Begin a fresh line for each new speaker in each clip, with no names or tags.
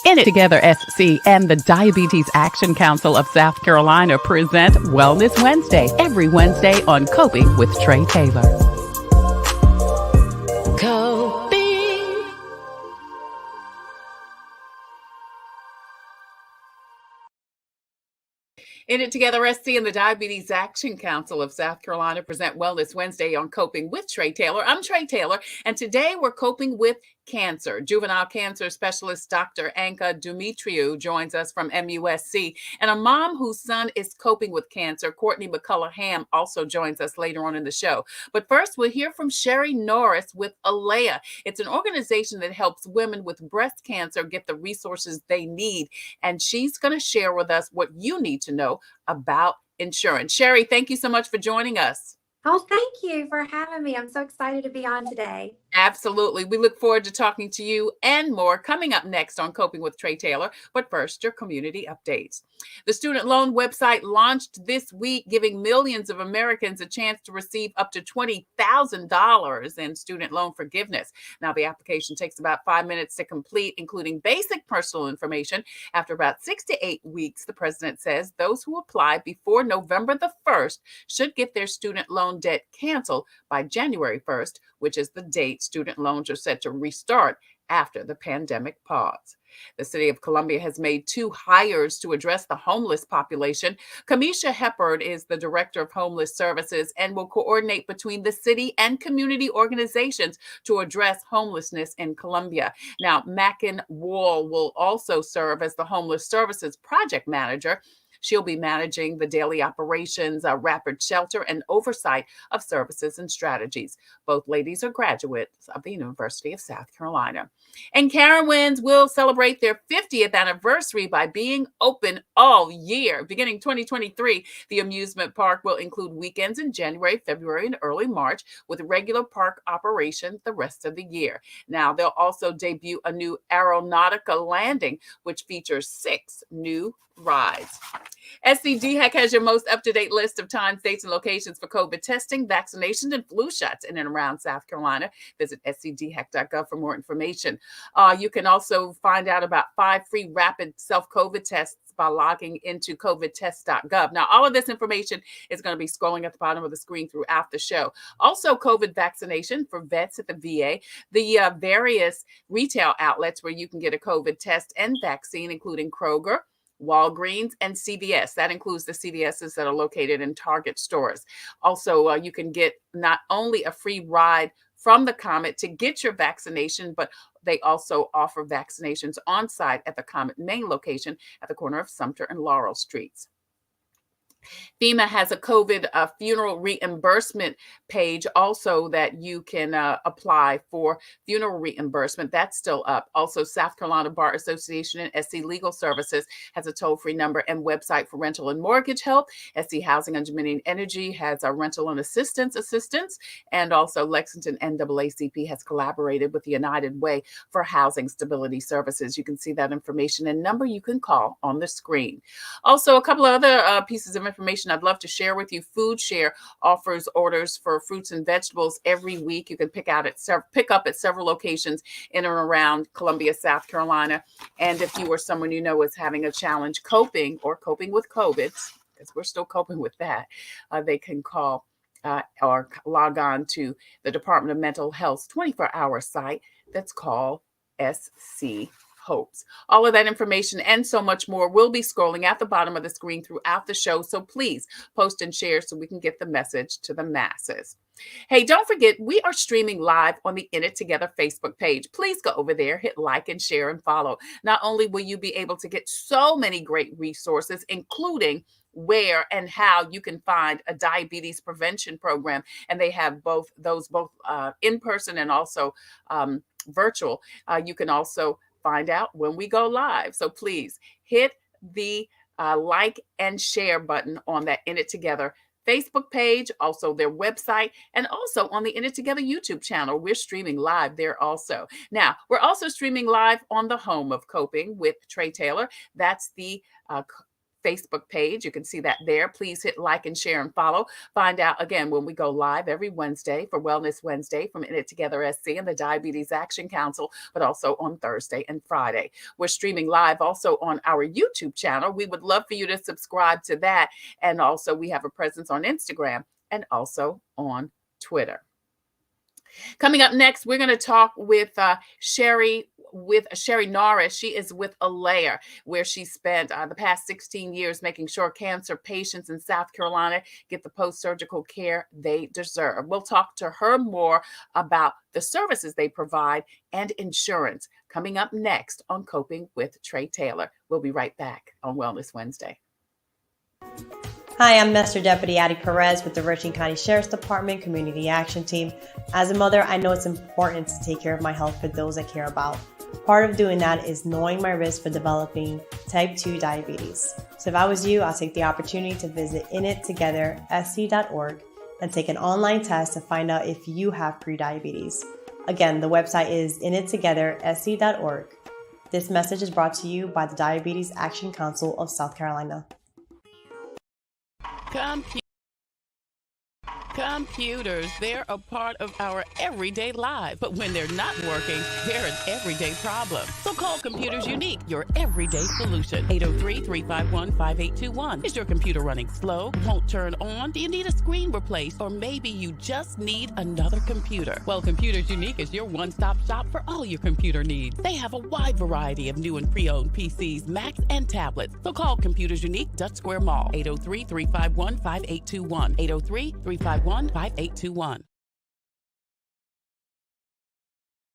In It Together SC and the Diabetes Action Council of South Carolina present Wellness Wednesday every Wednesday on Coping with Trey Taylor. Coping. In It Together SC and the Diabetes Action Council of South Carolina present Wellness Wednesday on Coping with Trey Taylor. I'm Trey Taylor, and today we're coping with cancer. Juvenile cancer specialist Dr. Anka Dumitriou joins us from MUSC, and a mom whose son is coping with cancer, Courtney McCullough-Ham, also joins us later on in the show. But first, we'll hear from Sherry Norris with Alea. It's an organization that helps women with breast cancer get the resources they need, and she's going to share with us what you need to know about insurance. Sherry, thank you so much for joining us.
Oh, thank you for having me. I'm so excited to be on today.
Absolutely. We look forward to talking to you and more coming up next on Coping with Trey Taylor. But first, your community updates. The student loan website launched this week, giving millions of Americans a chance to receive up to $20,000 in student loan forgiveness. Now, the application takes about 5 minutes to complete, including basic personal information. After about 6 to 8 weeks, the president says those who apply before November the 1st should get their student loan debt canceled by January 1st, which is the date student loans are set to restart after the pandemic pause. The city of Columbia has made 2 hires to address the homeless population. Kamisha Heppard is the director of homeless services and will coordinate between the city and community organizations to address homelessness in Columbia. Now, Mackin Wall will also serve as the homeless services project manager. She'll be managing the daily operations, rapid shelter, and oversight of services and strategies. Both ladies are graduates of the University of South Carolina. And Carowinds will celebrate their 50th anniversary by being open all year. Beginning 2023, the amusement park will include weekends in January, February, and early March, with regular park operation the rest of the year. Now, they'll also debut a new Aeronautica landing, which features 6 new rides. SCDHEC has your most up-to-date list of times, dates, and locations for COVID testing, vaccinations, and flu shots in and around South Carolina. Visit scdhec.gov for more information. You can also find out about 5 free rapid self-COVID tests by logging into covidtest.gov. Now, all of this information is going to be scrolling at the bottom of the screen throughout the show. Also, COVID vaccination for vets at the VA, the various retail outlets where you can get a COVID test and vaccine, including Kroger, Walgreens, and CVS. That includes the CVSs that are located in Target stores. Also, you can get not only a free ride from the Comet to get your vaccination, but they also offer vaccinations on site at the Comet main location at the corner of Sumter and Laurel Streets. FEMA has a COVID funeral reimbursement page also that you can apply for funeral reimbursement. That's still up. Also, South Carolina Bar Association and SC Legal Services has a toll-free number and website for rental and mortgage help. SC Housing and Dominion Energy has a rental and assistance. And also Lexington NAACP has collaborated with the United Way for housing stability services. You can see that information and number you can call on the screen. Also, a couple of other pieces of information I'd love to share with you. Food Share offers orders for fruits and vegetables every week. You can pick up at several locations in and around Columbia, South Carolina. And if you or someone you know is having a challenge coping with COVID, because we're still coping with that, they can call or log on to the Department of Mental Health's 24-hour site that's called SC Hopes. All of that information and so much more will be scrolling at the bottom of the screen throughout the show. So please post and share so we can get the message to the masses. Hey, don't forget, we are streaming live on the In It Together Facebook page. Please go over there, hit like and share and follow. Not only will you be able to get so many great resources, including where and how you can find a diabetes prevention program. And they have both in person and also virtual. You can also find out when we go live. So please hit the like and share button on that In It Together Facebook page, also their website, and also on the In It Together YouTube channel. We're streaming live there also. Now, we're also streaming live on the home of Coping with Trey Taylor. That's the Facebook page. You can see that there. Please hit like and share and follow. Find out again when we go live every Wednesday for Wellness Wednesday from In It Together SC and the Diabetes Action Council, but also on Thursday and Friday. We're streaming live also on our YouTube channel. We would love for you to subscribe to that. And also we have a presence on Instagram and also on Twitter. Coming up next, we're going to talk with Sherry Norris. She is with Alea, where she spent the past 16 years making sure cancer patients in South Carolina get the post-surgical care they deserve. We'll talk to her more about the services they provide and insurance. Coming up next on Coping with Trey Taylor. We'll be right back on Wellness Wednesday.
Hi, I'm Master Deputy Addie Perez with the Richland County Sheriff's Department Community Action Team. As a mother, I know it's important to take care of my health for those I care about. Part of doing that is knowing my risk for developing type 2 diabetes. So if I was you, I'll take the opportunity to visit inittogethersc.org and take an online test to find out if you have prediabetes. Again, the website is inittogethersc.org. This message is brought to you by the Diabetes Action Council of South Carolina.
Computers, they're a part of our everyday life, but when they're not working, they're an everyday problem. So call Computers Unique, your everyday solution. 803-351-5821. Is your computer running slow? Won't turn on? Do you need a screen replaced? Or maybe you just need another computer? Well, Computers Unique is your one-stop shop for all your computer needs. They have a wide variety of new and pre-owned PCs, Macs, and tablets. So call Computers Unique, Dutch Square Mall. 803-351-5821. 803-351-5821.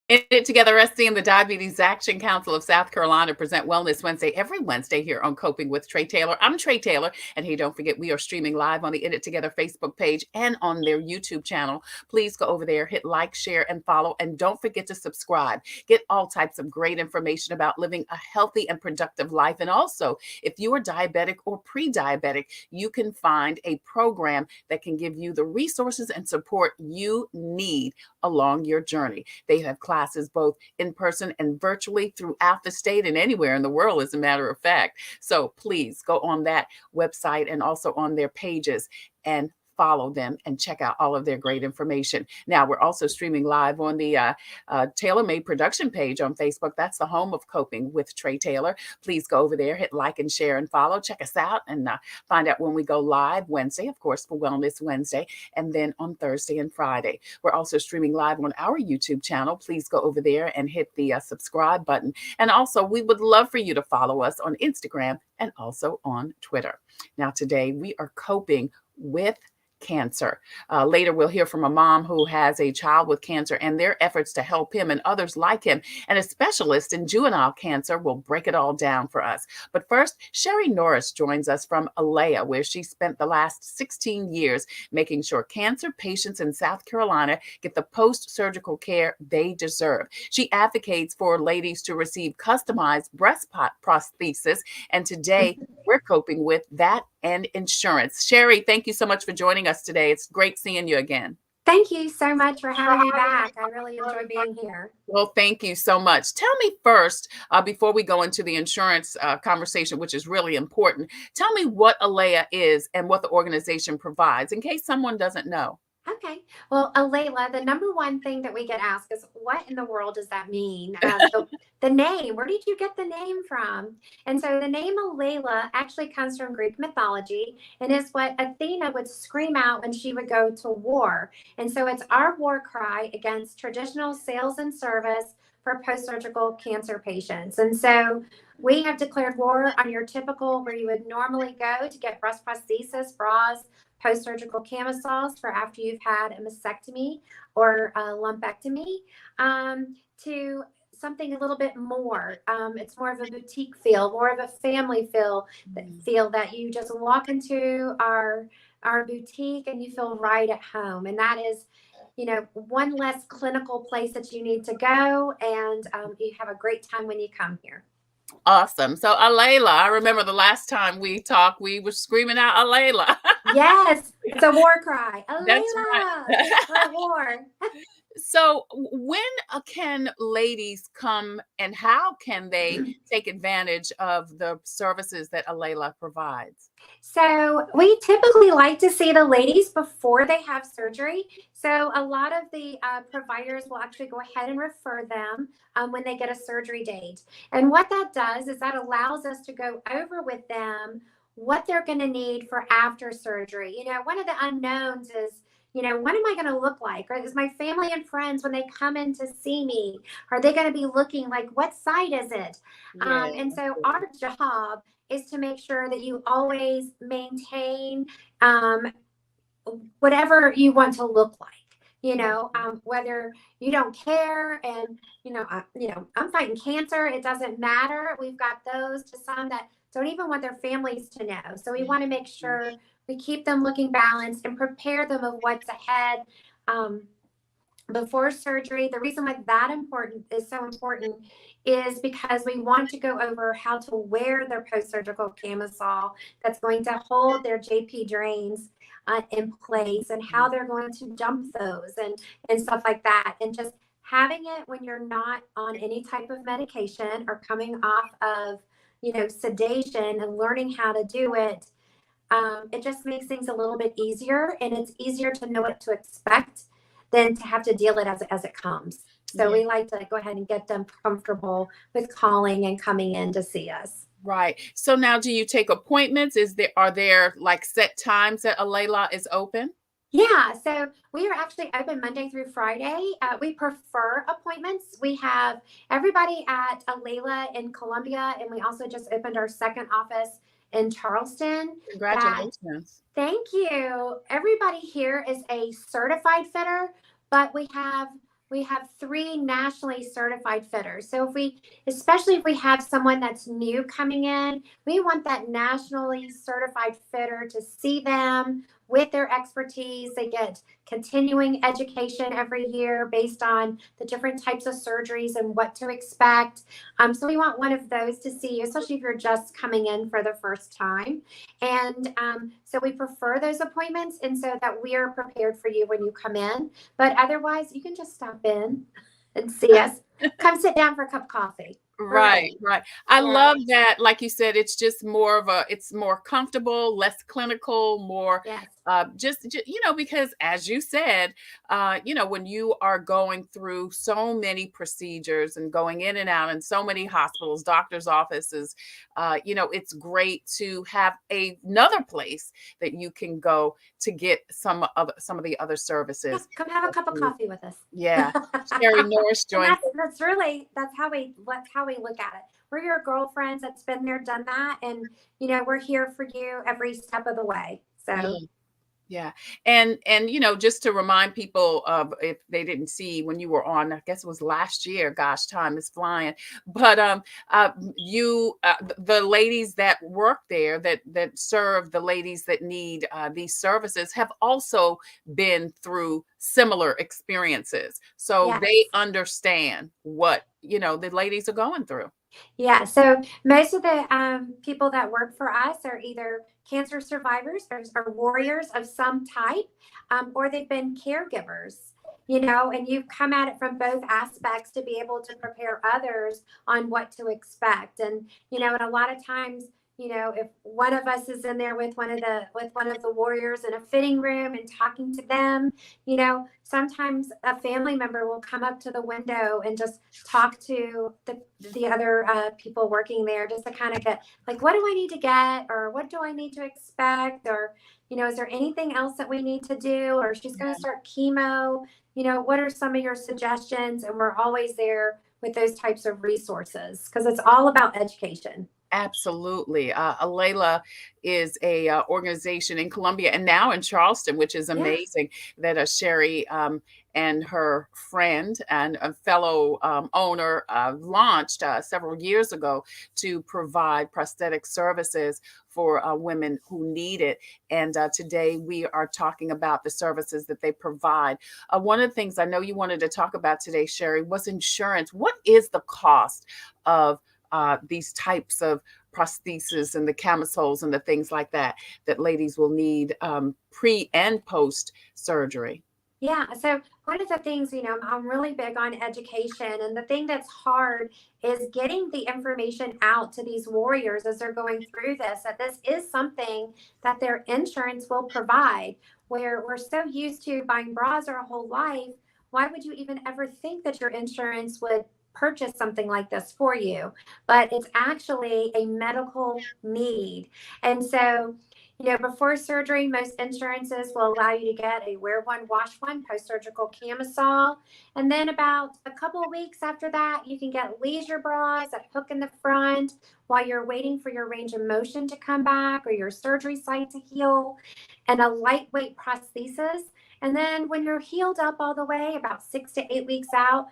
In It Together SC and the Diabetes Action Council of South Carolina present Wellness Wednesday every Wednesday here on Coping with Trey Taylor. I'm Trey Taylor, and hey, don't forget we are streaming live on the In It Together Facebook page and on their YouTube channel. Please go over there, hit like, share, and follow, and don't forget to subscribe. Get all types of great information about living a healthy and productive life. And also, if you are diabetic or pre-diabetic, you can find a program that can give you the resources and support you need along your journey. They have classes both in person and virtually throughout the state and anywhere in the world, as a matter of fact. So please go on that website and also on their pages and follow them and check out all of their great information. Now, we're also streaming live on the Tailor-Made production page on Facebook. That's the home of Coping with Trey Taylor. Please go over there, hit like and share and follow. Check us out and find out when we go live Wednesday, of course, for Wellness Wednesday, and then on Thursday and Friday. We're also streaming live on our YouTube channel. Please go over there and hit the subscribe button. And also, we would love for you to follow us on Instagram and also on Twitter. Now, today we are coping with cancer. Later, we'll hear from a mom who has a child with cancer and their efforts to help him and others like him. And a specialist in juvenile cancer will break it all down for us. But first, Sherry Norris joins us from Alea, where she spent the last 16 years making sure cancer patients in South Carolina get the post-surgical care they deserve. She advocates for ladies to receive customized breast prosthesis. And today, we're coping with that and insurance. Sherry, thank you so much for joining us today. It's great seeing you again.
Thank you so much for having me back. I really enjoy being here.
Well, thank you so much. Tell me first, before we go into the insurance conversation, which is really important, tell me what Alea is and what the organization provides, in case someone doesn't know.
Okay. Well, Alayla, the number one thing that we get asked is, what in the world does that mean? The name, where did you get the name from? And so the name Alayla actually comes from Greek mythology and is what Athena would scream out when she would go to war. And so it's our war cry against traditional sales and service for post-surgical cancer patients. And so we have declared war on your typical, where you would normally go to get breast prosthesis, bras, post-surgical camisoles for after you've had a mastectomy or a lumpectomy, to something a little bit more. It's more of a boutique feel, more of a family feel that you just walk into our boutique and you feel right at home. And that is, one less clinical place that you need to go, and you have a great time when you come here.
Awesome. So Alayla, I remember the last time we talked, we were screaming out Alayla.
Yes, it's a war cry. Alayla,
That's right.
for war.
So, when can ladies come and how can they take advantage of the services that Alayla provides?
So we typically like to see the ladies before they have surgery. So a lot of the providers will actually go ahead and refer them when they get a surgery date. And what that does is that allows us to go over with them what they're going to need for after surgery. You know, one of the unknowns is, you know, what am I going to look like? Or is my family and friends, when they come in to see me, are they going to be looking like, what side is it?
Yeah.
And so our job is to make sure that you always maintain um, whatever you want to look like. You know, whether you don't care, and I'm fighting cancer. It doesn't matter. We've got those to some that don't even want their families to know. So we want to make sure we keep them looking balanced and prepare them of what's ahead. Before surgery. The reason why that important is so important is because we want to go over how to wear their post-surgical camisole that's going to hold their JP drains in place, and how they're going to dump those and stuff like that. And just having it when you're not on any type of medication or coming off of, sedation, and learning how to do it. It just makes things a little bit easier, and it's easier to know what to expect than to have to deal it as it comes. So we like to go ahead and get them comfortable with calling and coming in to see us.
Right. So now, do you take appointments? Are there like set times that Alayla is open?
Yeah, so we are actually open Monday through Friday. We prefer appointments. We have everybody at Alayla in Columbia, and we also just opened our second office in Charleston.
Congratulations.
Thank you. Everybody here is a certified fitter, but we have 3 nationally certified fitters. So especially if we have someone that's new coming in, we want that nationally certified fitter to see them with their expertise. They get continuing education every year based on the different types of surgeries and what to expect. So we want one of those to see you, especially if you're just coming in for the first time. And so we prefer those appointments, and so that we are prepared for you when you come in. But otherwise, you can just stop in and see us. Come sit down for a cup of coffee.
Right. I love that. Like you said, it's just it's more comfortable, less clinical, more
Yes.
because as you said, when you are going through so many procedures and going in and out in so many hospitals, doctors' offices, it's great to have another place that you can go to get some of the other services.
Come have a cup of coffee with us.
Yeah. Sherry Norris joined.
That's how we look at it. We're your girlfriends that's been there, done that, and we're here for you every step of the way. So
yeah. And just to remind people of, if they didn't see when you were on, I guess it was last year, gosh, time is flying. But the ladies that work there, that serve the ladies that need these services, have also been through similar experiences. So
Yes.
they understand what, the ladies are going through.
Yeah, so most of the people that work for us are either cancer survivors or warriors of some type, or they've been caregivers, and you've come at it from both aspects to be able to prepare others on what to expect. And, and a lot of times, if one of us is in there with one of the warriors in a fitting room and talking to them, sometimes a family member will come up to the window and just talk to the other people working there, just to kind of get like, what do I need to get, or what do I need to expect, or is there anything else that we need to do, or she's going to start chemo, what are some of your suggestions? And we're always there with those types of resources, because it's all about education.
Absolutely. Alayla is a organization in Columbia and now in Charleston, which is amazing, that Sherry and her friend and a fellow owner launched several years ago to provide prosthetic services for women who need it. And today we are talking about the services that they provide. One of the things I know you wanted to talk about today, Sherry, was insurance. What is the cost of these types of prostheses and the camisoles and the things like that ladies will need pre and post surgery?
Yeah, so one of the things, I'm really big on education. And the thing that's hard is getting the information out to these warriors as they're going through this, that this is something that their insurance will provide, where we're so used to buying bras our whole life. Why would you even ever think that your insurance would purchase something like this for you? But it's actually a medical need. And so, before surgery, most insurances will allow you to get a wear one, wash one post-surgical camisole. And then about a couple of weeks after that, you can get leisure bras that hook in the front while you're waiting for your range of motion to come back or your surgery site to heal, and a lightweight prosthesis. And then when you're healed up all the way, about 6 to 8 weeks out,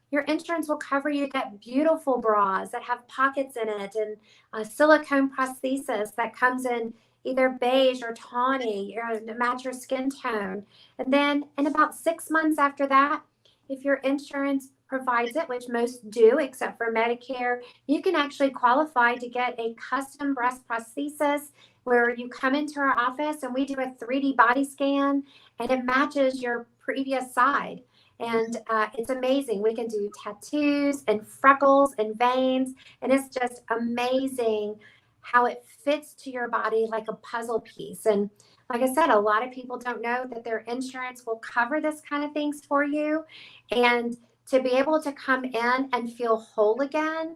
your insurance will cover you to get beautiful bras that have pockets in it, and a silicone prosthesis that comes in either beige or tawny or to match your skin tone. And then in about 6 months after that, if your insurance provides it, which most do except for Medicare, you can actually qualify to get a custom breast prosthesis where you come into our office and we do a 3D body scan and it matches your previous side. And it's amazing. We can do tattoos and freckles and veins. And it's just amazing how it fits to your body like a puzzle piece. And like I said, a lot of people don't know that their insurance will cover this kind of things for you. And to be able to come in and feel whole again,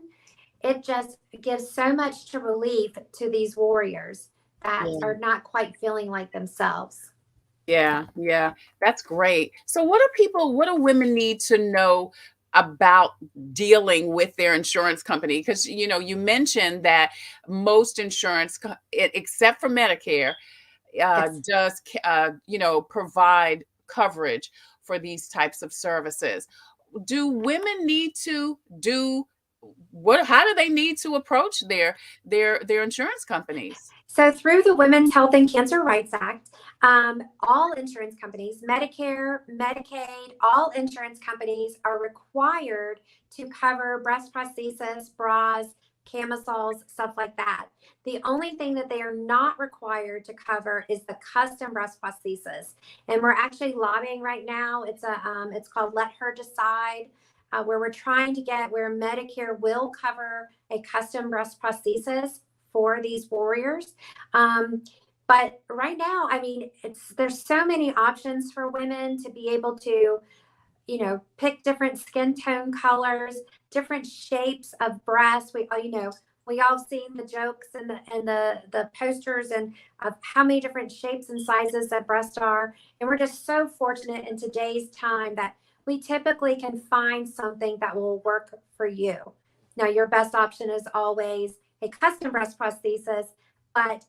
it just gives so much to relief to these warriors that are not quite feeling like themselves.
Yeah, yeah, that's great. So what do women need to know about dealing with their insurance company? Because, you mentioned that most except for Medicare,
Yes.
does, provide coverage for these types of services. Do women need to do how do they need to approach their insurance companies?
So through the Women's Health and Cancer Rights Act, all insurance companies, Medicare, Medicaid, all insurance companies are required to cover breast prosthesis, bras, camisoles, stuff like that. The only thing that they are not required to cover is the custom breast prosthesis. And we're actually lobbying right now. It's called Let Her Decide, where we're trying to get where Medicare will cover a custom breast prosthesis for these warriors. But right now, I mean, there's so many options for women to be able to, pick different skin tone colors, different shapes of breasts. We all seen the jokes and the posters and of how many different shapes and sizes that breasts are. And we're just so fortunate in today's time that we typically can find something that will work for you. Now, your best option is always a custom breast prosthesis, but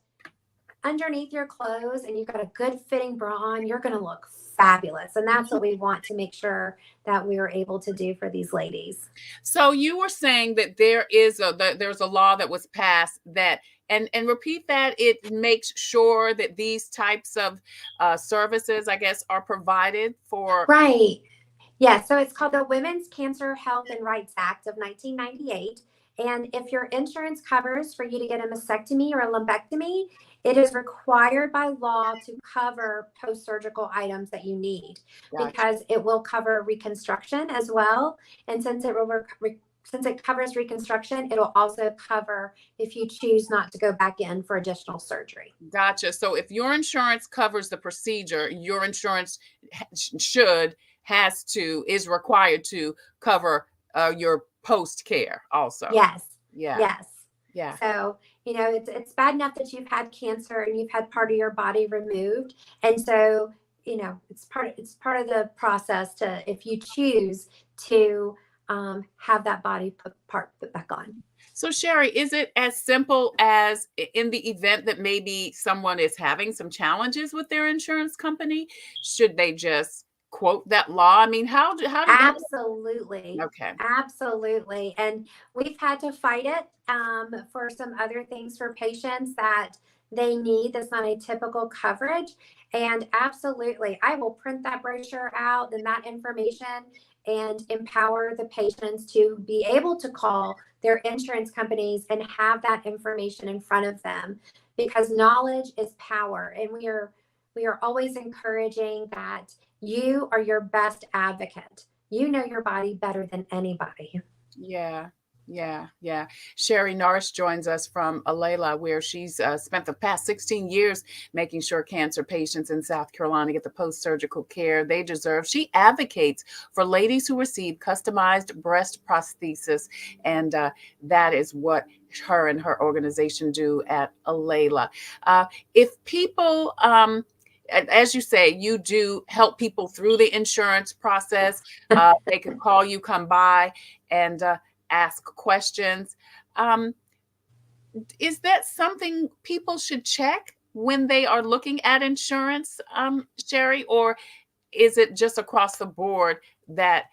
underneath your clothes and you've got a good fitting bra on, you're going to look fabulous. And that's what we want to make sure that we are able to do for these ladies.
So you were saying that there's a law that was passed that and repeat that it makes sure that these types of services, I guess, are provided for.
Right. Yeah, so it's called the Women's Cancer Health and Rights Act of 1998. And if your insurance covers for you to get a mastectomy or a lumpectomy, it is required by law to cover post-surgical items that you need.
Gotcha.
Because it will cover reconstruction as well. And since it covers reconstruction, it'll also cover if you choose not to go back in for additional surgery.
Gotcha. So if your insurance covers the procedure, your insurance is required to cover your post care also.
Yes.
Yeah.
Yes.
Yeah.
So, it's bad enough that you've had cancer and you've had part of your body removed. And so, it's part of the process to, if you choose to have that body put back on.
So Sherry, is it as simple as in the event that maybe someone is having some challenges with their insurance company, should they just quote that law? I mean, how do
Absolutely.
Okay.
Absolutely. And we've had to fight it for some other things for patients that they need that's not a typical coverage. And absolutely, I will print that brochure out and that information and empower the patients to be able to call their insurance companies and have that information in front of them, because knowledge is power. And we are always encouraging that You are your best advocate. You know your body better than anybody.
Yeah. Yeah. Sherry Norris joins us from Alayla, where she's spent the past 16 years making sure cancer patients in South Carolina get the post-surgical care they deserve. She advocates for ladies who receive customized breast prosthesis, and that is what her and her organization do at Alayla. If people as you say, you do help people through the insurance process. They can call you, come by, and ask questions. Um, is that something people should check when they are looking at insurance, Sherry, or is it just across the board that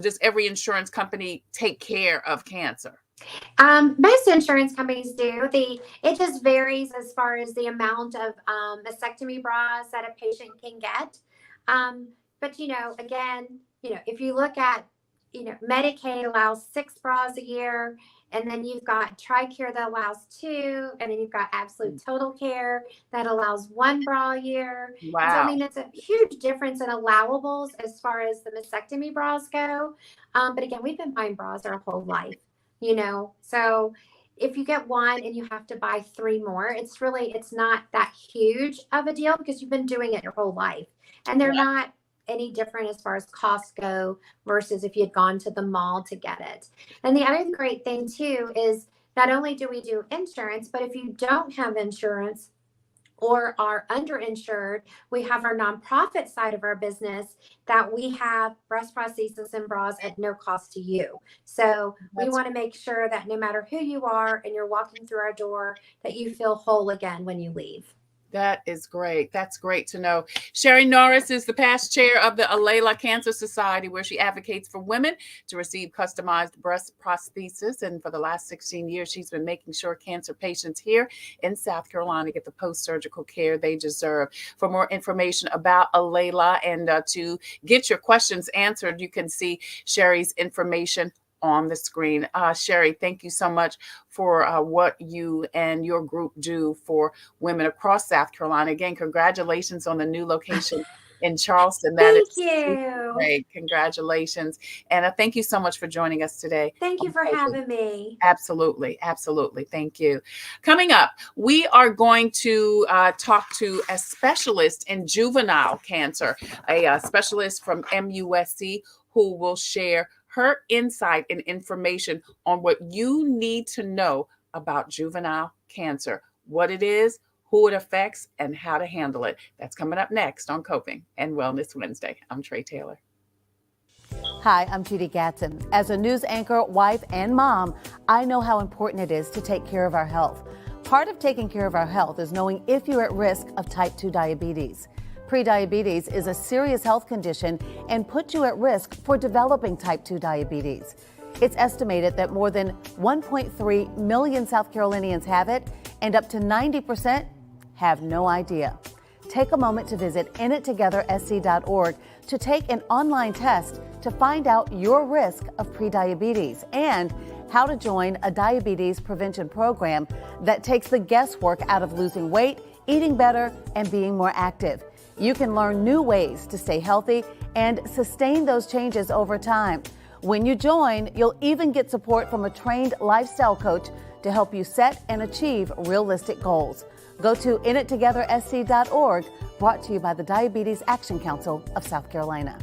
does every insurance company take care of cancer?
Most insurance companies do. It just varies as far as the amount of mastectomy bras that a patient can get. But again, if you look at, Medicaid allows 6 bras a year, and then you've got TRICARE that allows 2, and then you've got Absolute Total Care that allows 1 bra a year. And so, I
Wow.
mean, it's a huge difference in allowables as far as the mastectomy bras go. But again, we've been buying bras our whole life. So if you get 1 and you have to buy 3 more, it's not that huge of a deal because you've been doing it your whole life, and they're not any different as far as costs go versus if you had gone to the mall to get it. And the other great thing too is not only do we do insurance, but if you don't have insurance or are underinsured, we have our nonprofit side of our business that we have breast prosthesis and bras at no cost to you. So we want to make sure that no matter who you are and you're walking through our door, that you feel whole again when you leave.
That is great. That's great to know. Sherry Norris is the past chair of the Alayla Cancer Society, where she advocates for women to receive customized breast prosthesis. And for the last 16 years, she's been making sure cancer patients here in South Carolina get the post-surgical care they deserve. For more information about Alayla and to get your questions answered, you can see Sherry's information on the screen. Sherry, thank you so much for what you and your group do for women across South Carolina. Again, congratulations on the new location in Charleston.
Thank you.
Great. Congratulations. And thank you so much for joining us today.
Thank you for having me.
Absolutely. Absolutely. Thank you. Coming up, we are going to talk to a specialist in juvenile cancer, a specialist from MUSC who will share her insight and information on what you need to know about juvenile cancer, what it is, who it affects, and how to handle it. That's coming up next on Coping and Wellness Wednesday. I'm Trey Taylor.
Hi, I'm Judy Gatson. As a news anchor, wife, and mom, I know how important it is to take care of our health. Part of taking care of our health is knowing if you're at risk of type 2 diabetes. Prediabetes is a serious health condition and puts you at risk for developing type 2 diabetes. It's estimated that more than 1.3 million South Carolinians have it, and up to 90% have no idea. Take a moment to visit inittogethersc.org to take an online test to find out your risk of prediabetes and how to join a diabetes prevention program that takes the guesswork out of losing weight, eating better, and being more active. You can learn new ways to stay healthy and sustain those changes over time. When you join, you'll even get support from a trained lifestyle coach to help you set and achieve realistic goals. Go to inittogethersc.org, brought to you by the Diabetes Action Council of South Carolina.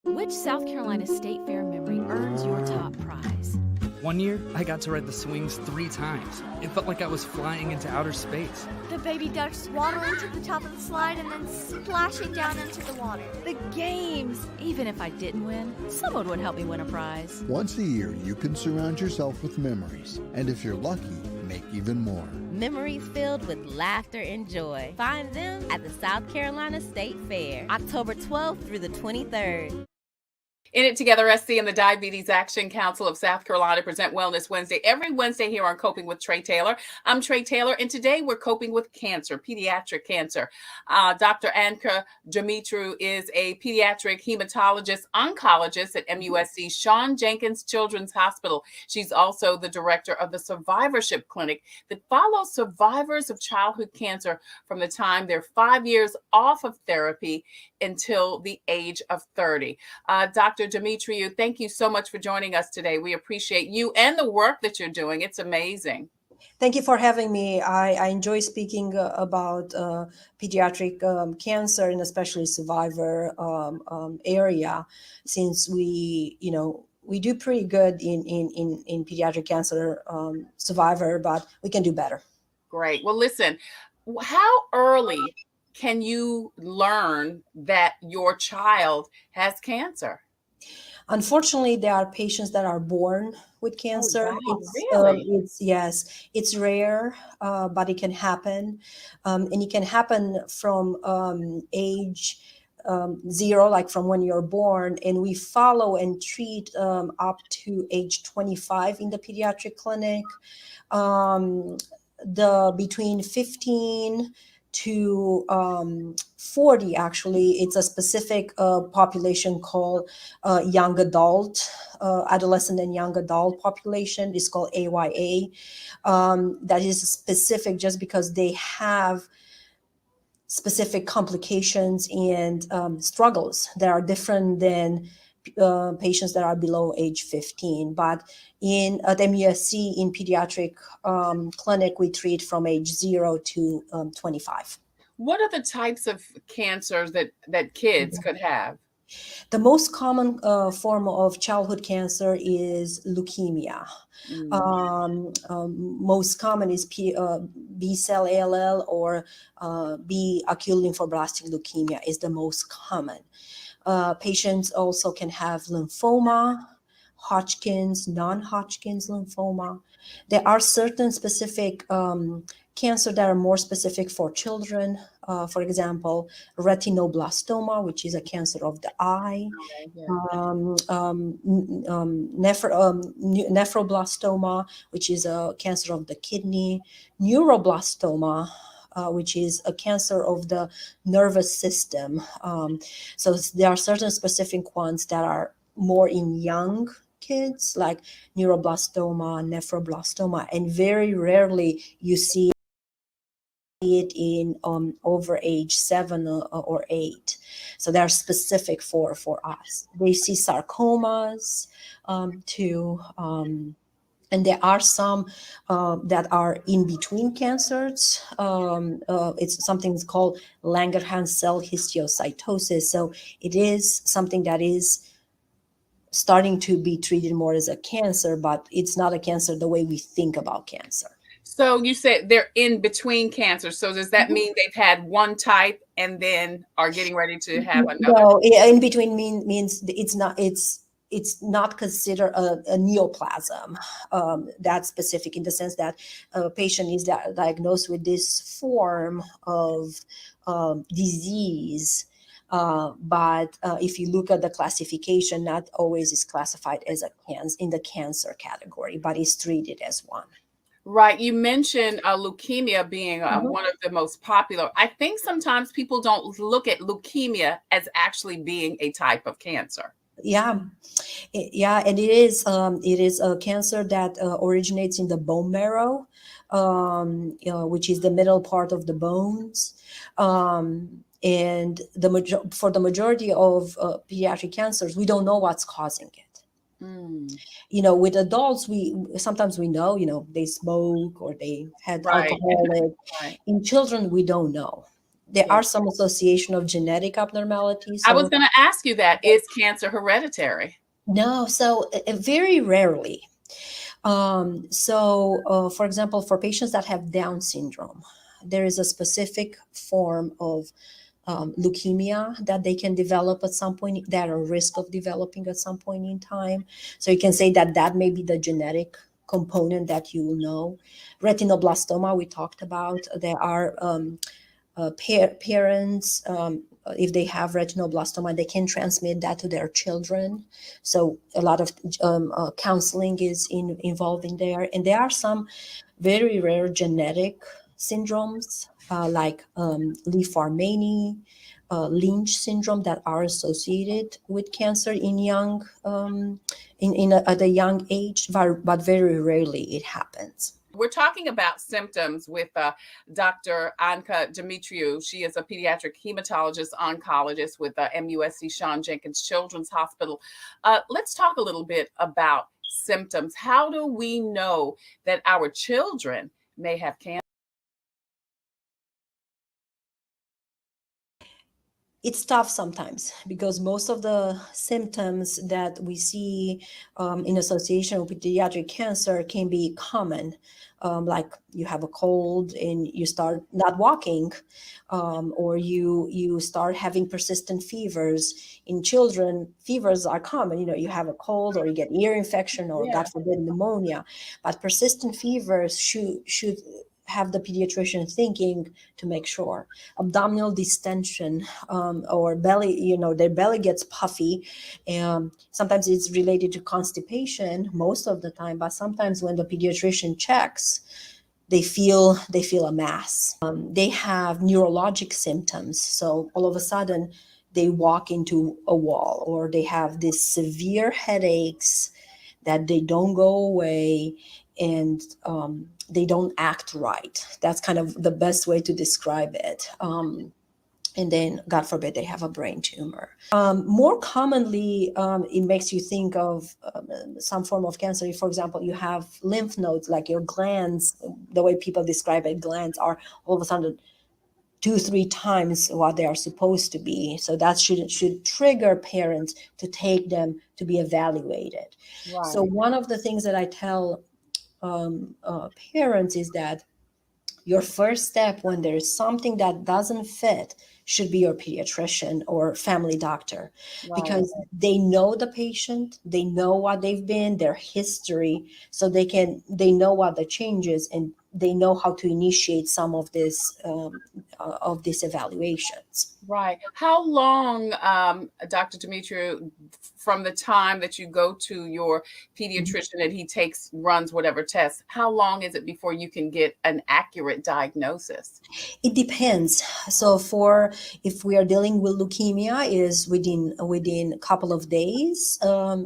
Which South Carolina State Fair memory earns your top prize?
One year, I got to ride the swings 3 times. It felt like I was flying into outer space.
The baby ducks waddling to the top of the slide and then splashing down into the water.
The games! Even if I didn't win, someone would help me win a prize.
Once a year, you can surround yourself with memories. And if you're lucky, make even more.
Memories filled with laughter and joy. Find them at the South Carolina State Fair, October 12th through the 23rd.
In It Together SC and the Diabetes Action Council of South Carolina present Wellness Wednesday every Wednesday here on Coping with Trey Taylor. I'm Trey Taylor, and today we're coping with cancer, pediatric cancer. Dr. Anka Dimitriou is a pediatric hematologist oncologist at MUSC Shawn Jenkins Children's Hospital. She's also the director of the Survivorship Clinic that follows survivors of childhood cancer from the time they're 5 years off of therapy until the age of 30. Dr. Dimitriou, thank you so much for joining us today. We appreciate you and the work that you're doing. It's amazing.
Thank you for having me. I enjoy speaking about pediatric cancer and especially survivor area, since we do pretty good in pediatric cancer survivor, but we can do better.
Great. Well, listen, how early can you learn that your child has cancer?
Unfortunately, there are patients that are born with cancer.
Oh, wow.
It's rare, but it can happen, and it can happen from age 0, like from when you're born, and we follow and treat up to age 25 in the pediatric clinic. Between 15 to 40, actually, it's a specific population called young adult, adolescent and young adult population. It's called AYA. That is specific just because they have specific complications and struggles that are different than patients that are below age 15. But at MUSC in pediatric clinic, we treat from age 0 to 25.
What are the types of cancers that kids could have?
The most common form of childhood cancer is leukemia. Most common is B-cell ALL or B acute lymphoblastic leukemia is the most common. Patients also can have lymphoma, Hodgkin's, non-Hodgkin's lymphoma. There are certain specific cancer that are more specific for children. For example, retinoblastoma, which is a cancer of the eye. Nephroblastoma, which is a cancer of the kidney. Neuroblastoma, which is a cancer of the nervous system. So there are certain specific ones that are more in young kids, like neuroblastoma, nephroblastoma, and very rarely you see it in over age 7 or 8. So they're specific for us. They see sarcomas too. And there are some that are in between cancers. It's something called Langerhans cell histiocytosis. So it is something that is starting to be treated more as a cancer, but it's not a cancer the way we think about cancer.
So you said they're in between cancers. So does that mean they've had one type and then are getting ready to have another?
No, in between means it's not considered a neoplasm that's specific in the sense that a patient is diagnosed with this form of disease. But if you look at the classification, not always is classified as a cancer in the cancer category, but is treated as one.
Right. You mentioned leukemia being one of the most popular. I think sometimes people don't look at leukemia as actually being a type of cancer.
Yeah, and it is a cancer that originates in the bone marrow, which is the middle part of the bones. And for the majority of pediatric cancers, we don't know what's causing it. With adults, sometimes we know, they smoke or they had alcohol.
Right.
In children, we don't know. There are some association of genetic abnormalities.
I was going to ask you that. Is cancer hereditary?
No, so very rarely. For example, for patients that have Down syndrome, there is a specific form of leukemia that they can develop at some point, that are at risk of developing at some point in time. So you can say that may be the genetic component that you will know. Retinoblastoma, we talked about. There are parents
if they have retinoblastoma, they can transmit that to their children. So a lot of counseling is involved in there. And there are some very rare genetic syndromes like Li-Farmani, Lynch syndrome that are associated with cancer in young at a young age, but very rarely it happens.
We're talking about symptoms with Dr. Anka Dimitriou. She is a pediatric hematologist oncologist with MUSC Sean Jenkins Children's Hospital. Let's talk a little bit about symptoms. How do we know that our children may have cancer?
It's tough sometimes because most of the symptoms that we see in association with pediatric cancer can be common. Like you have a cold and you start not walking, or you start having persistent fevers. In children, fevers are common. You have a cold or you get ear infection or God forbid pneumonia, but persistent fevers should have the pediatrician thinking to make sure. Abdominal distension or belly, their belly gets puffy. Sometimes it's related to constipation most of the time, but sometimes when the pediatrician checks, they feel a mass. They have neurologic symptoms. So all of a sudden they walk into a wall, or they have these severe headaches that they don't go away, and they don't act right. That's kind of the best way to describe it. And then, God forbid, they have a brain tumor. More commonly, it makes you think of some form of cancer. If, for example, you have lymph nodes, like your glands, the way people describe it, glands are all of a sudden 2-3 times what they are supposed to be. So that should trigger parents to take them to be evaluated. Right. So one of the things that I tell parents is that your first step when there's something that doesn't fit should be your pediatrician or family doctor. Right. Because they know the patient, they know what they've been, their history, so they know what the changes, and they know how to initiate some of these evaluations.
Right. How long, Dr. Dimitriou, from the time that you go to your pediatrician and he runs whatever tests, how long is it before you can get an accurate diagnosis?
It depends. So if we are dealing with leukemia, is within a couple of days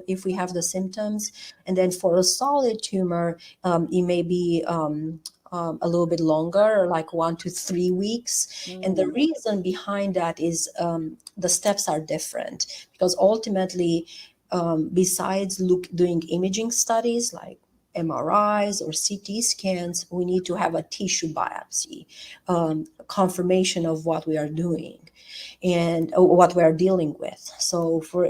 if we have the symptoms, and then for a solid tumor, it may be a little bit longer, like 1 to 3 weeks. And the reason behind that is the steps are different, because ultimately, besides doing imaging studies like MRIs or CT scans, we need to have a tissue biopsy, confirmation of what we are doing and what we are dealing with. So for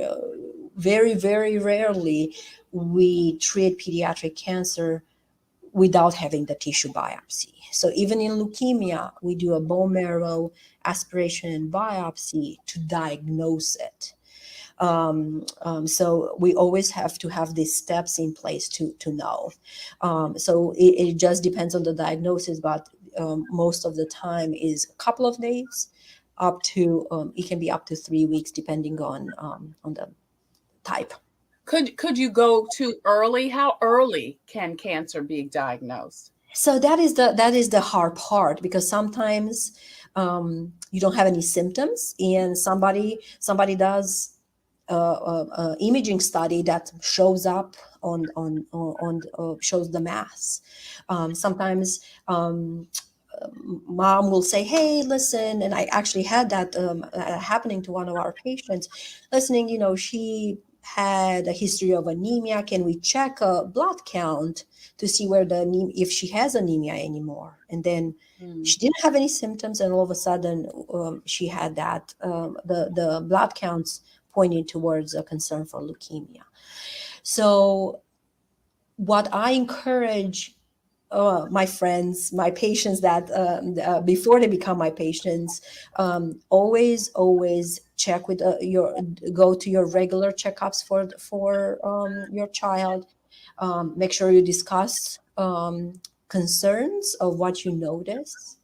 very, very rarely, we treat pediatric cancer without having the tissue biopsy. So even in leukemia, we do a bone marrow aspiration and biopsy to diagnose it. So we always have to have these steps in place to know. So it just depends on the diagnosis, but most of the time is a couple of days up to, it can be up to 3 weeks depending on the type.
Could you go too early? How early can cancer be diagnosed?
So that is the hard part, because sometimes you don't have any symptoms, and somebody does imaging study that shows up on shows the mass. Sometimes mom will say, "Hey, listen," and I actually had that happening to one of our patients. Listening, she had a history of anemia. Can we check a blood count to see if she has anemia anymore? And then she didn't have any symptoms, and all of a sudden she had that. The blood counts pointing towards a concern for leukemia. So what I encourage my friends, my patients that before they become my patients, always check with go to your regular checkups for your child. Make sure you discuss concerns of what you notice.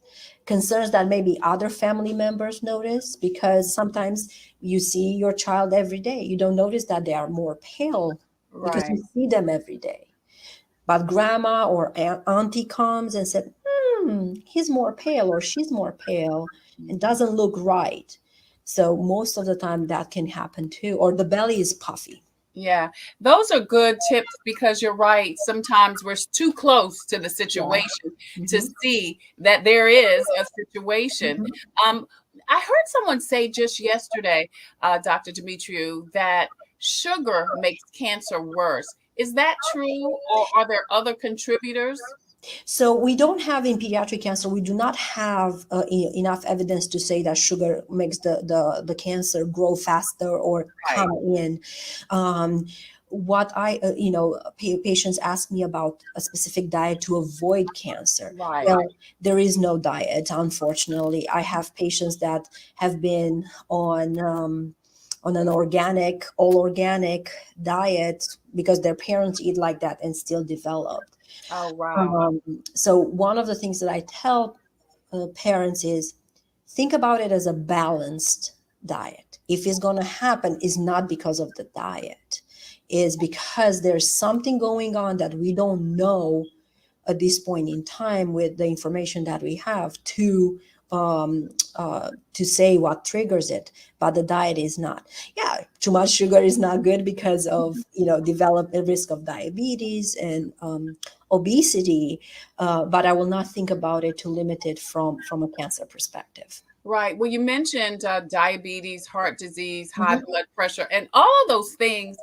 concerns that maybe other family members notice, because sometimes you see your child every day. You don't notice that they are more pale because you
Right.
see them every day. But grandma or auntie comes and said, he's more pale or she's more pale and doesn't look right. So most of the time that can happen too. Or the belly is puffy.
Yeah, those are good tips because you're right. Sometimes we're too close to the situation to
Mhm.
see that there is a situation.
Mhm.
Um, I heard someone say just yesterday, Dr. Demetriou, that sugar makes cancer worse. Is that true, or are there other contributors?
So we don't have in pediatric cancer, we do not have enough evidence to say that sugar makes the cancer grow faster or
Right,
come in. Um, what patients ask me about a specific diet to avoid cancer.
right.
Well, there is no diet, unfortunately. I have patients that have been on an all organic diet because their parents eat like that and still developed.
Oh, wow.
Um, so one of the things that I tell parents is think about it as a balanced diet. If it's going to happen, is not because of the diet, is because there's something going on that we don't know at this point in time with the information that we have to say what triggers it, but the diet is not. Yeah, too much sugar is not good because of develop a risk of diabetes and obesity, but I will not think about it to limit it from a cancer perspective.
Right. Well, you mentioned diabetes, heart disease, high
Mhm.
blood pressure, and all of those things,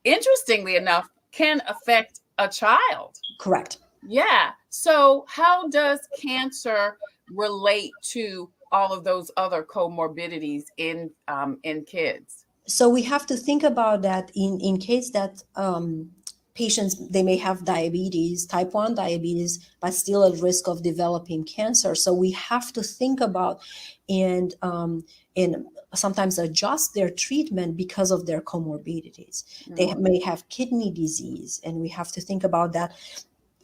interestingly enough, can affect a child.
Correct.
Yeah. So, how does cancer relate to all of those other comorbidities in kids?
So we have to think about that in case that patients, they may have diabetes, type 1 diabetes, but still at risk of developing cancer. So we have to think about and sometimes adjust their treatment because of their comorbidities. They may have kidney disease, and we have to think about that.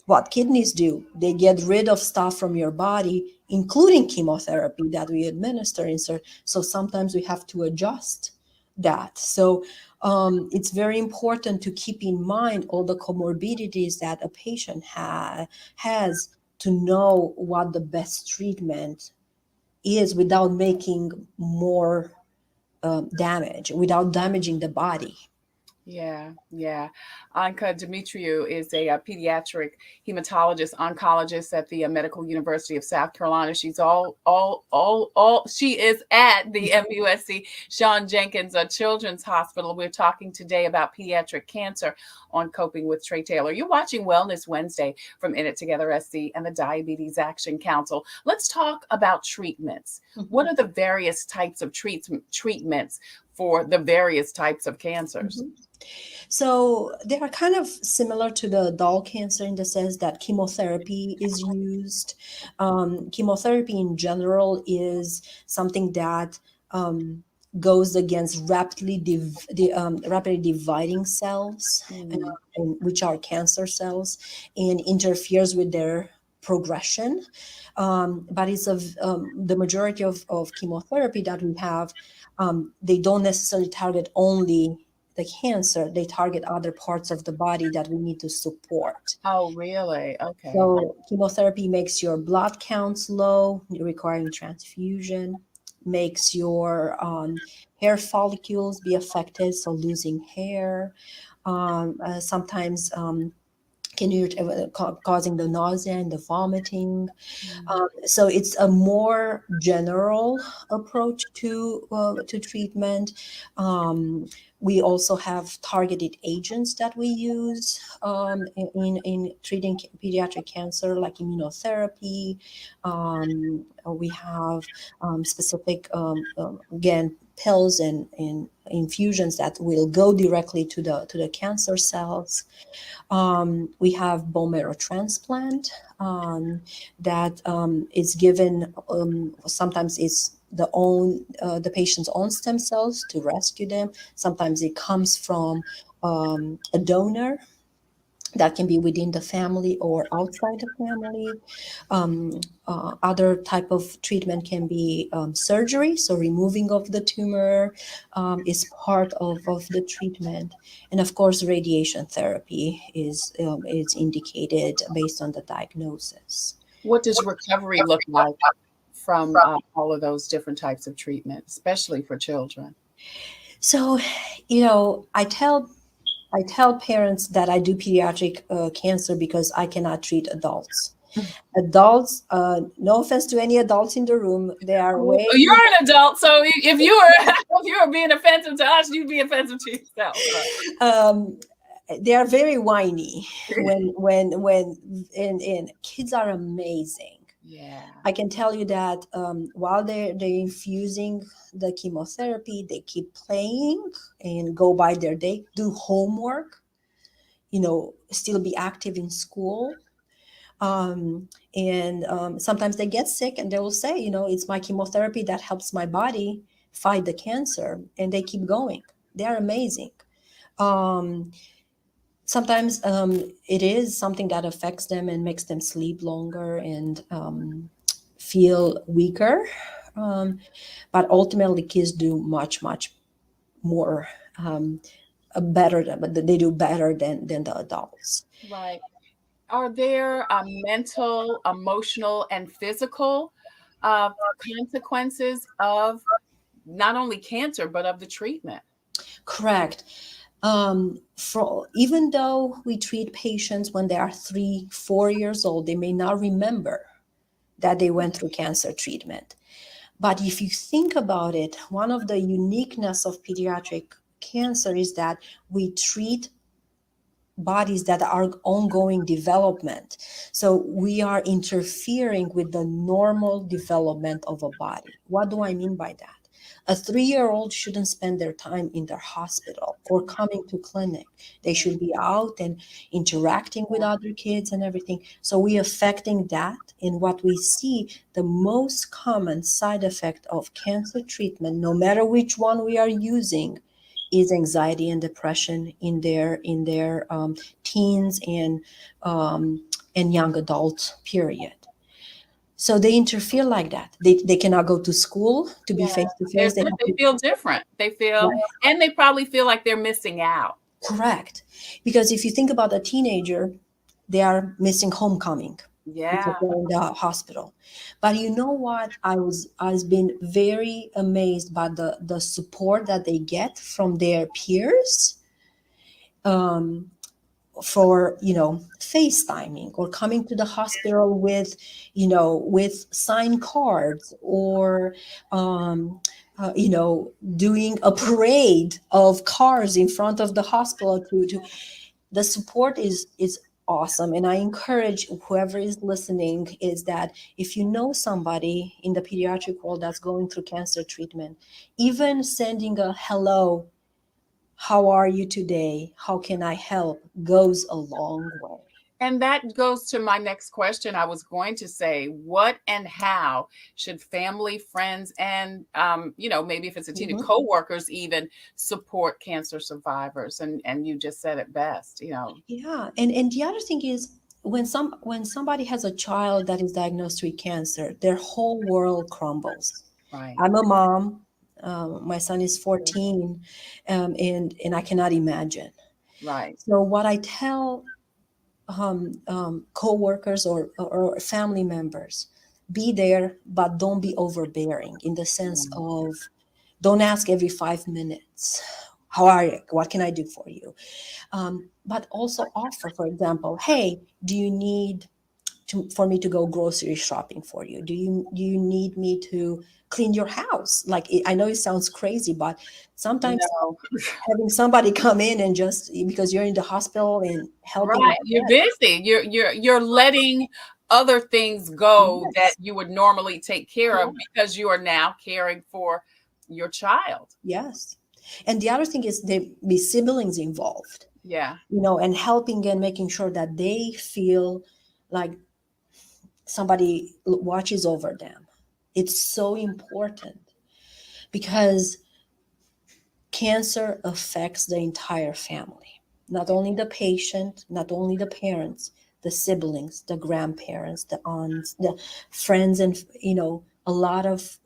What kidneys do, they get rid of stuff from your body, including chemotherapy that we administer insert. So sometimes we have to adjust that. So it's very important to keep in mind all the comorbidities that a patient has, to know what the best treatment is without making more damage, without damaging the body.
Yeah, yeah. Anka Demetriou is a, pediatric hematologist, oncologist at the Medical University of South Carolina. She's all. She is at the MUSC Sean Jenkins Children's Hospital. We're talking today about pediatric cancer on Coping with Trey Taylor. You're watching Wellness Wednesday from In It Together SC and the Diabetes Action Council. Let's talk about treatments. What are the various types of treatments for the various types of cancers?
So they are kind of similar to the adult cancer in the sense that chemotherapy is used. Chemotherapy in general is something that goes against rapidly dividing cells, which are cancer cells, and interferes with their progression. But the majority of chemotherapy that we have, they don't necessarily target only the cancer, they target other parts of the body that we need to support.
Oh, really? Okay.
So chemotherapy makes your blood counts low, requiring transfusion, makes your hair follicles be affected, so losing hair. Sometimes can causing the nausea and the vomiting. So it's a more general approach to treatment. We also have targeted agents that we use in treating pediatric cancer, like immunotherapy. We have specific, again, pills and infusions that will go directly to the cancer cells. We have bone marrow transplant that is given. Sometimes it's the patient's own stem cells to rescue them. Sometimes it comes from a donor. That can be within the family or outside the family. Other type of treatment can be surgery, so removing of the tumor is part of the treatment, and of course, radiation therapy is indicated based on the diagnosis.
What does recovery look like from all of those different types of treatment, especially for children?
So, I tell parents that I do pediatric cancer because I cannot treat adults. Adults, no offense to any adults in the room, they are
Well,
way
you're an adult, so if you were if you were being offensive to us, you'd be offensive to yourself.
um, they are very whiny and kids are amazing.
Yeah.
I can tell you that while they're infusing the chemotherapy, they keep playing and go by their day, do homework, still be active in school. And sometimes they get sick and they will say, it's my chemotherapy that helps my body fight the cancer, and they keep going. They are amazing. Sometimes it is something that affects them and makes them sleep longer and feel weaker. But ultimately, kids do much, much more better, but they do better than the adults.
Right. Are there mental, emotional, and physical consequences of not only cancer, but of the treatment?
Correct. Even though we treat patients when they are 3, 4 years old, they may not remember that they went through cancer treatment. But if you think about it, one of the uniqueness of pediatric cancer is that we treat bodies that are ongoing development. So we are interfering with the normal development of a body. What do I mean by that? A 3-year-old shouldn't spend their time in their hospital or coming to clinic. They should be out and interacting with other kids and everything. So we affecting that. And what we see, the most common side effect of cancer treatment, no matter which one we are using, is anxiety and depression in their teens and young adult period. So they interfere like that. They cannot go to school to be face to face.
They feel different. They feel, and they probably feel like they're missing out.
Correct. Because if you think about a teenager, they are missing homecoming.
Yeah.
Because they're in the hospital. But you know what? I've been very amazed by the support that they get from their peers. For FaceTiming or coming to the hospital with signed cards or doing a parade of cars in front of the hospital to the support is awesome. And I encourage whoever is listening is that if you know somebody in the pediatric world that's going through cancer treatment, even sending a hello, how are you today? How can I help? Goes a long way.
And that goes to my next question. I was going to say, what and how should family, friends, and maybe if it's a teen, coworkers even support cancer survivors? And you just said it best.
Yeah, and the other thing is when somebody has a child that is diagnosed with cancer, their whole world crumbles.
Right.
I'm a mom. My son is 14, and I cannot imagine.
Right.
So what I tell co-workers or family members, be there, but don't be overbearing in the sense of don't ask every 5 minutes, how are you? What can I do for you? But also offer, for example, hey, do you need for me to go grocery shopping for you? Do you need me to clean your house? Like, I know it sounds crazy, but sometimes having somebody come in and just because you're in the hospital and helping.
Right, you're busy. You're letting other things go that you would normally take care of because you are now caring for your child.
Yes. And the other thing is there be siblings involved.
Yeah.
And helping and making sure that they feel like somebody watches over them. It's so important because cancer affects the entire family. not only the patient, not only the parents, the siblings, the grandparents, the aunts, the friends, and a lot of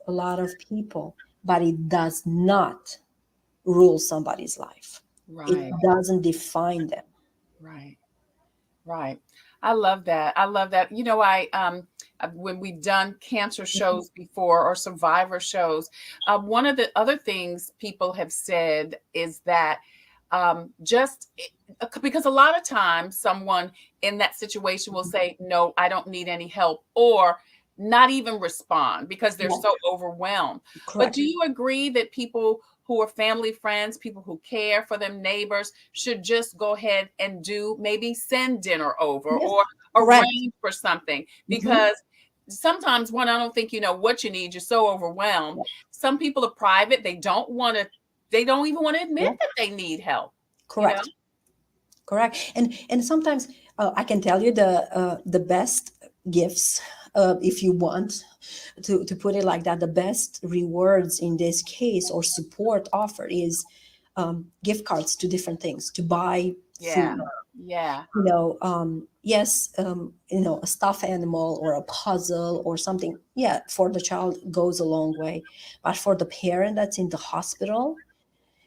people. But it does not rule somebody's life. It
Right.
doesn't define them.
Right. Right. I love that. I love that. When we've done cancer shows before or survivor shows, one of the other things people have said is that because a lot of times someone in that situation will say, no, I don't need any help, or not even respond because they're
Yes.
so overwhelmed. But
Correct.
do you agree that people who are family, friends, people who care for them, neighbors, should just go ahead and maybe send dinner over
Yes.
or
Correct.
arrange for something? Because sometimes, one, I don't think you know what you need. You're so overwhelmed. Some people are private. They don't even want to admit that they need help.
Correct. Correct. And sometimes I can tell you the best gifts, if you want to put it like that, the best rewards in this case or support offered is gift cards to different things to buy
Yeah.
food.
Yeah.
Yes, a stuffed animal or a puzzle or something, yeah, for the child goes a long way. But for the parent that's in the hospital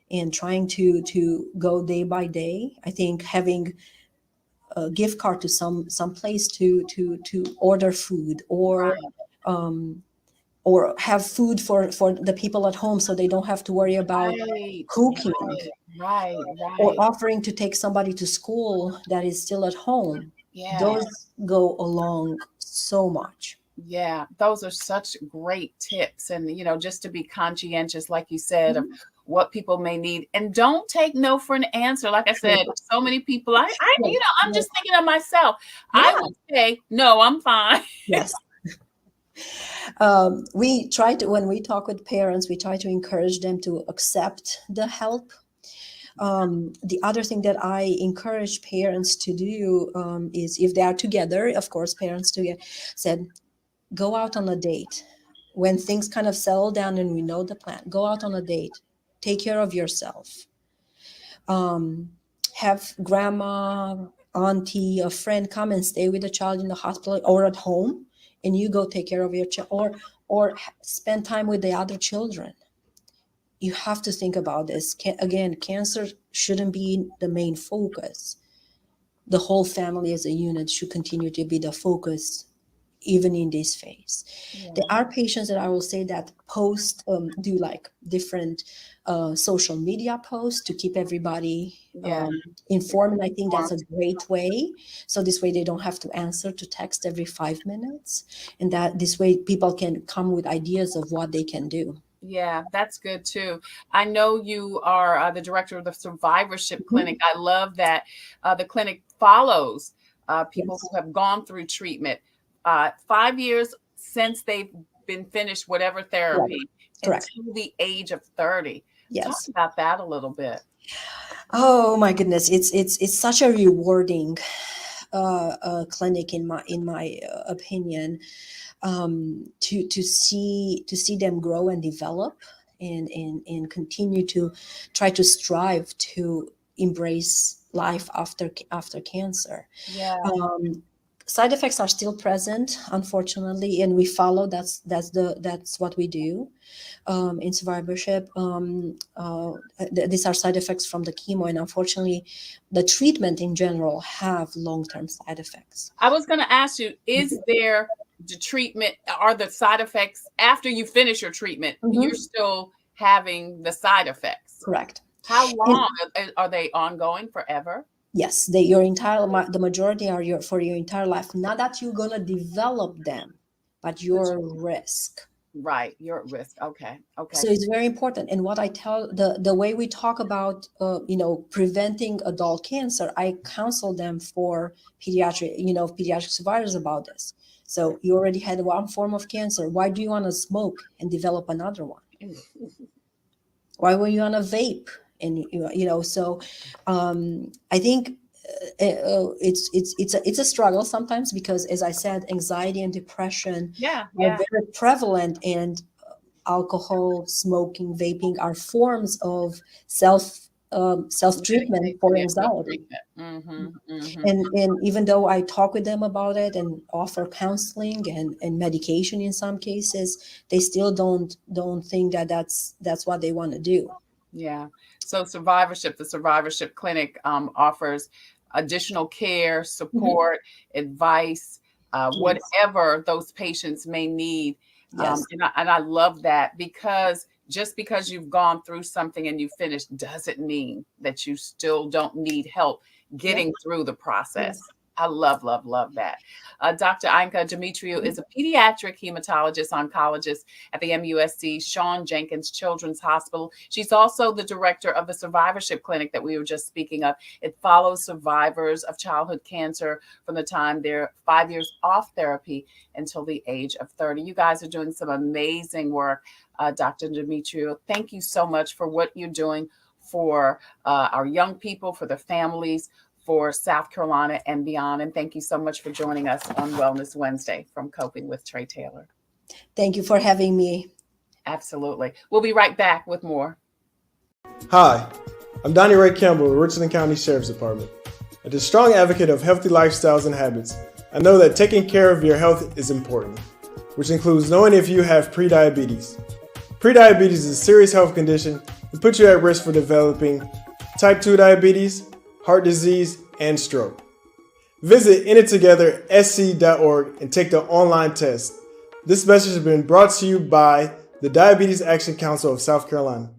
and trying to go day by day, I think having a gift card to some place to order food or have food for the people at home so they don't have to worry about
Right.
cooking,
Right.
or
Right.
offering to take somebody to school that is still at home.
Yeah.
Those go along so much.
Yeah, those are such great tips. And, just to be conscientious, like you said, of what people may need. And don't take no for an answer. Like I said, so many people, I'm just thinking of myself. I would say, no, I'm fine.
Yes. When we talk with parents, we try to encourage them to accept the help. The other thing that I encourage parents to do is, if they are together, of course, parents together, said, go out on a date. When things kind of settle down and we know the plan, go out on a date. Take care of yourself. Have grandma, auntie, a friend come and stay with the child in the hospital or at home, and you go take care of your child, or spend time with the other children. You have to think about this. Again, cancer shouldn't be the main focus. The whole family as a unit should continue to be the focus, even in this phase. There are patients that I will say that do like different social media posts to keep everybody informed. And I think that's a great way. So this way they don't have to answer to text every 5 minutes. And that this way people can come with ideas of what they can do.
Yeah, that's good too. I know you are the director of the Survivorship Clinic. I love that the clinic follows people who have gone through treatment 5 years since they've been finished whatever therapy until the age of 30.
Yes.
Talk about that a little bit.
Oh my goodness, it's such a rewarding clinic in my opinion. To see them grow and develop and continue to try to strive to embrace life after cancer.
Yeah.
Side effects are still present, unfortunately, and we follow. That's what we do in survivorship. These are side effects from the chemo, and unfortunately, the treatment in general have long-term side effects.
I was going to ask you: is there the treatment? Are the side effects after you finish your treatment? You're still having the side effects?
Correct.
How long are they ongoing? Forever?
Yes, the majority are for your entire life. Not that you're gonna develop them, but your risk.
Right, you're at risk. Okay.
So it's very important. And what I tell the way we talk about preventing adult cancer, I counsel them for pediatric survivors about this. So you already had one form of cancer. Why do you want to smoke and develop another one? Why were you on a vape? And so I think it's a struggle sometimes because, as I said, anxiety and depression are very prevalent, and alcohol, smoking, vaping are forms of self-treatment for anxiety. And even though I talk with them about it and offer counseling and medication in some cases, they still don't think that that's what they want to do.
Yeah. So the survivorship clinic offers additional care, support, advice, whatever those patients may need.
Yes.
And I love that, because just because you've gone through something and you finished doesn't mean that you still don't need help getting through the process.
Yes.
I love, love, love that. Dr. Ainka Demetriou is a pediatric hematologist oncologist at the MUSC Shawn Jenkins Children's Hospital. She's also the director of the survivorship clinic that we were just speaking of. It follows survivors of childhood cancer from the time they're 5 years off therapy until the age of 30. You guys are doing some amazing work, Dr. Demetriou. Thank you so much for what you're doing for our young people, for their families, for South Carolina and beyond. And thank you so much for joining us on Wellness Wednesday from Coping with Trey Taylor.
Thank you for having me.
Absolutely. We'll be right back with more.
Hi, I'm Donnie Ray Campbell with Richland County Sheriff's Department. As a strong advocate of healthy lifestyles and habits, I know that taking care of your health is important, which includes knowing if you have prediabetes. Prediabetes is a serious health condition that puts you at risk for developing type 2 diabetes, heart disease, and stroke. Visit InItTogetherSC.org and take the online test. This message has been brought to you by the Diabetes Action Council of South Carolina.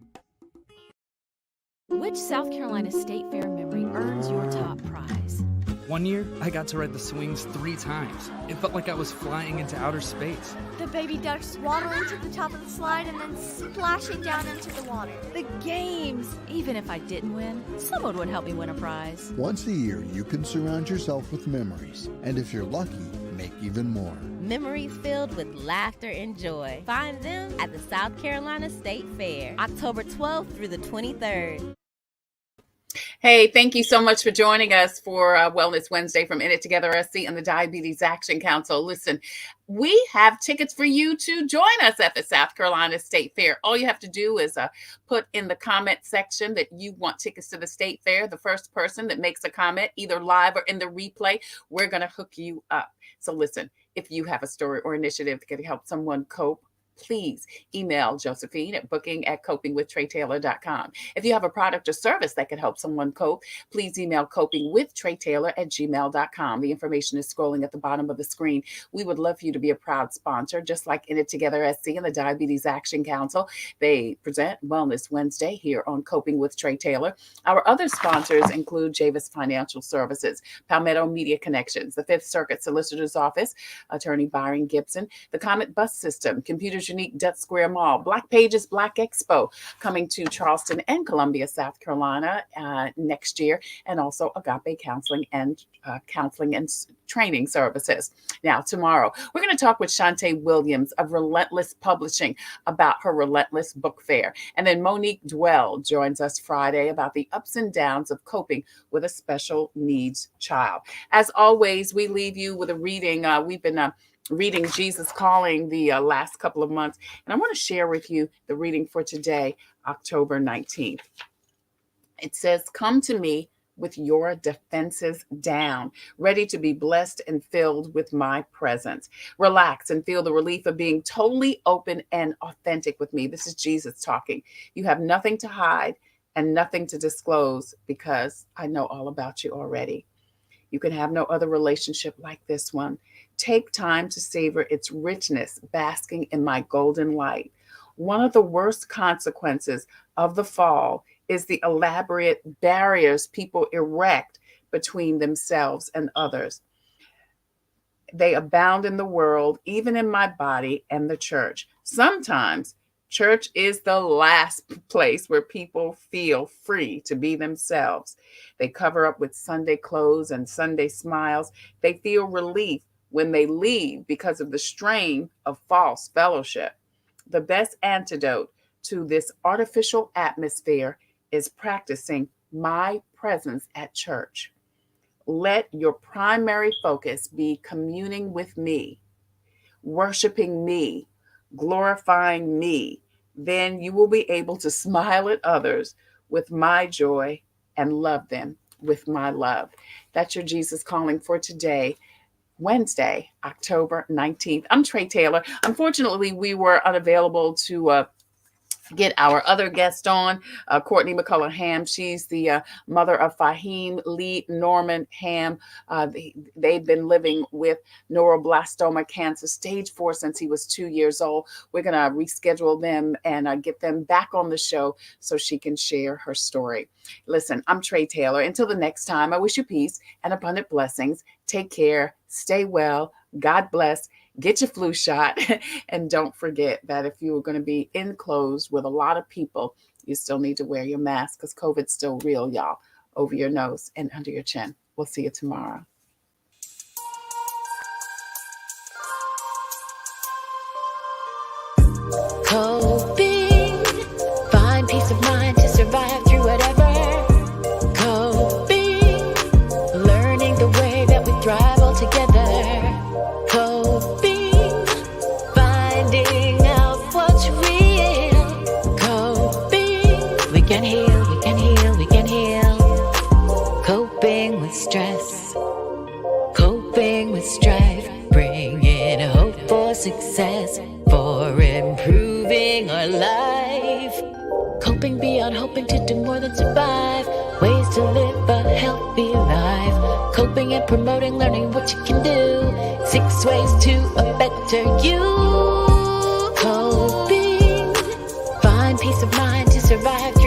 Which South Carolina State Fair memory earns your top prize?
One year, I got to ride the swings 3 times. It felt like I was flying into outer space.
The baby ducks waddling to the top of the slide and then splashing down into the water.
The games! Even if I didn't win, someone would help me win a prize.
Once a year, you can surround yourself with memories, and if you're lucky, make even more.
Memories filled with laughter and joy. Find them at the South Carolina State Fair, October 12th through the 23rd.
Hey, thank you so much for joining us for Wellness Wednesday from In It Together SC and the Diabetes Action Council. Listen, we have tickets for you to join us at the South Carolina State Fair. All you have to do is put in the comment section that you want tickets to the State Fair. The first person that makes a comment, either live or in the replay, we're going to hook you up. So listen, if you have a story or initiative that can help someone cope, please email Josephine at booking@copingwithtreytaylor.com. If you have a product or service that can help someone cope, please email copingwithtreytaylor@gmail.com. The information is scrolling at the bottom of the screen. We would love for you to be a proud sponsor, just like In It Together SC and the Diabetes Action Council. They present Wellness Wednesday here on Coping with Trey Taylor. Our other sponsors include Javis Financial Services, Palmetto Media Connections, the Fifth Circuit Solicitor's Office, Attorney Byron Gibson, the Comet Bus System, Computers Unique, Dutch Square Mall, Black Pages Black Expo coming to Charleston and Columbia, South Carolina next year, and also Agape Counseling and Training Services. Now, tomorrow, we're going to talk with Shantae Williams of Relentless Publishing about her Relentless Book Fair. And then Monique Dwell joins us Friday about the ups and downs of coping with a special needs child. As always, we leave you with a reading. We've been reading Jesus Calling the last couple of months. And I want to share with you the reading for today, October 19th. It says, "Come to me with your defenses down, ready to be blessed and filled with my presence. Relax and feel the relief of being totally open and authentic with me." This is Jesus talking. "You have nothing to hide and nothing to disclose because I know all about you already. You can have no other relationship like this one. Take time to savor its richness, basking in my golden light. One of the worst consequences of the fall is the elaborate barriers people erect between themselves and others. They abound in the world, even in my body and the church. Sometimes church is the last place where people feel free to be themselves. They cover up with Sunday clothes and Sunday smiles. They feel relief when they leave because of the strain of false fellowship. The best antidote to this artificial atmosphere is practicing my presence at church. Let your primary focus be communing with me, worshiping me, glorifying me. Then you will be able to smile at others with my joy and love them with my love. That's your Jesus Calling for today, Wednesday, October 19th. I'm Trey Taylor. Unfortunately, we were unavailable to get our other guest on, Courtney McCullough Ham. She's the mother of Fahim Lee Norman Ham. They've been living with neuroblastoma cancer, stage 4, since he was 2 years old. We're going to reschedule them and get them back on the show so she can share her story. Listen, I'm Trey Taylor. Until the next time, I wish you peace and abundant blessings. Take care. Stay well. God bless. Get your flu shot. And don't forget that if you are going to be enclosed with a lot of people, you still need to wear your mask because COVID's still real, y'all, over your nose and under your chin. We'll see you tomorrow.
Coping, find peace of mind to survive through whatever. Coping, learning the way that we thrive all together. Coping, finding out what's real. Coping, we can heal, we can heal, we can heal. Coping with stress, coping with strife, bringing hope for success, for improving our life. Coping beyond hoping to do more than survive, ways to live a healthy life. Coping and promoting, learning what you can do, 6 ways to a better you. Coping, find peace of mind to survive